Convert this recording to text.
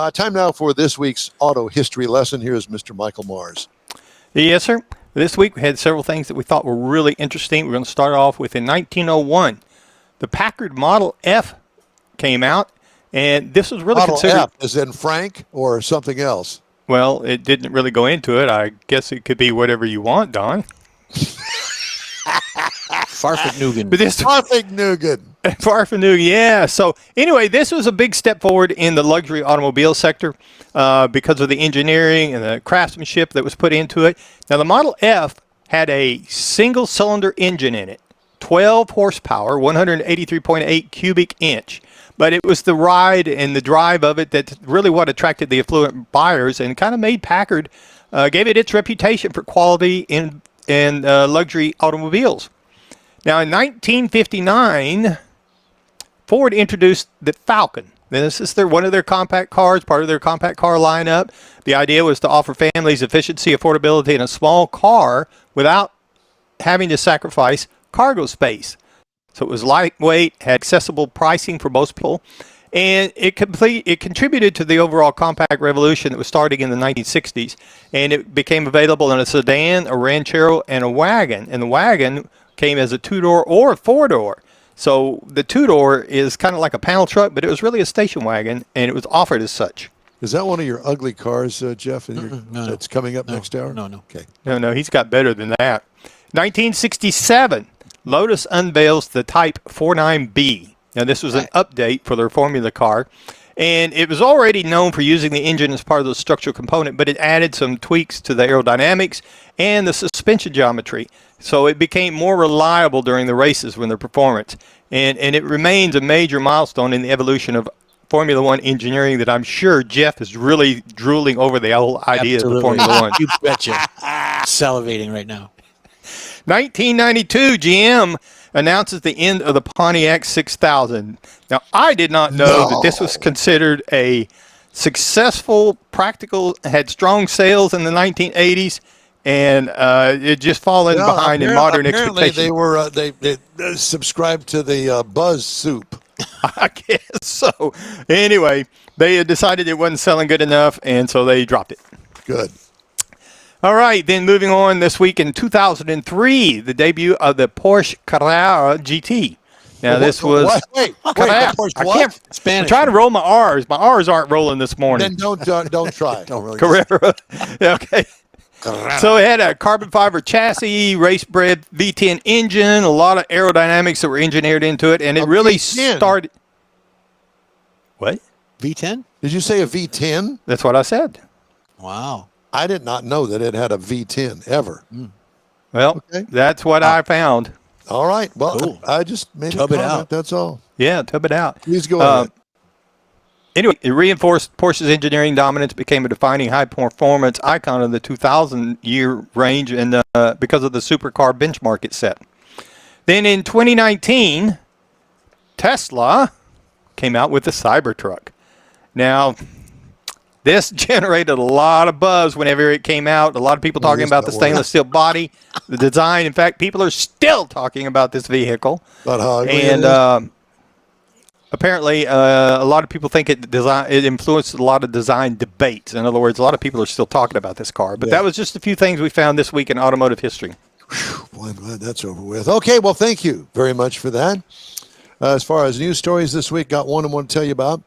Time now for this week's auto history lesson. Here's Mr. Michael Mars. Yes, sir. This week we had several things that we thought were really interesting. We're going to start off with in 1901, the Packard Model F came out, and this was really considered... Model F, as in Frank or something else? Well, it didn't really go into it. I guess it could be whatever you want, Don. Farfignugan. Farfignugan, yeah. So anyway, this was a big step forward in the luxury automobile sector because of the engineering and the craftsmanship that was put into it. Now, the Model F had a single-cylinder engine in it, 12 horsepower, 183.8 cubic inch. But it was the ride and the drive of it that really what attracted the affluent buyers and kind of made Packard, gave it its reputation for quality in luxury automobiles. Now, in 1959, Ford introduced the Falcon. This is one of their compact cars, part of their compact car lineup. The idea was to offer families efficiency, affordability in a small car without having to sacrifice cargo space. So it was lightweight, had accessible pricing for most people, and it contributed to the overall compact revolution that was starting in the 1960s. And it became available in a sedan, a ranchero, and a wagon. And the wagon came as a two-door or a four-door. So the two-door is kind of like a panel truck, but it was really a station wagon, and it was offered as such. Is that one of your ugly cars, Jeff? That's coming up next hour? No. Okay. No, he's got better than that. 1967, Lotus unveils the Type 49B. Now, this was an update for their Formula car, and it was already known for using the engine as part of the structural component, but it added some tweaks to the aerodynamics and the suspension geometry, so it became more reliable during the races when their performance. And it remains a major milestone in the evolution of Formula One engineering that I'm sure Jeff is really drooling over the whole idea of the Formula One. You betcha. Salivating right now. 1992, GM announces the end of the Pontiac 6000. Now, I did not know that this was considered a successful, practical, had strong sales in the 1980s, and it just fallen behind in modern expectations. They subscribed to the Buzz soup. I guess so. Anyway, they had decided it wasn't selling good enough, and so they dropped it. Good. All right, then moving on this week in 2003, the debut of the Porsche Carrera GT. Now, this was... Wait, Carrera. I can't... Spanish. I'm trying to roll my R's. My R's aren't rolling this morning. Then don't try. Don't really. Carrera. Okay. So it had a carbon fiber chassis, race-bred V10 engine, a lot of aerodynamics that were engineered into it, and it really V10. started... What? V10? Did you say a V10? That's what I said. Wow. I did not know that it had a V10 ever. Well, that's what I found. All right. Well, Cool. I just made Tub a it comment. out. That's all. Yeah, tub it out. Please go ahead. Anyway, it reinforced Porsche's engineering dominance, became a defining high-performance icon of the 2000-year range, and because of the supercar benchmark it set. Then in 2019, Tesla came out with the Cybertruck. Now, this generated a lot of buzz whenever it came out. A lot of people talking about the stainless steel body, the design. In fact, people are still talking about this vehicle. About how ugly And it is. apparently, a lot of people think it influenced a lot of design debates. In other words, a lot of people are still talking about this car. But that was just a few things we found this week in automotive history. Boy, I'm glad that's over with. Okay, well, thank you very much for that. As far as news stories this week, got one I want to tell you about.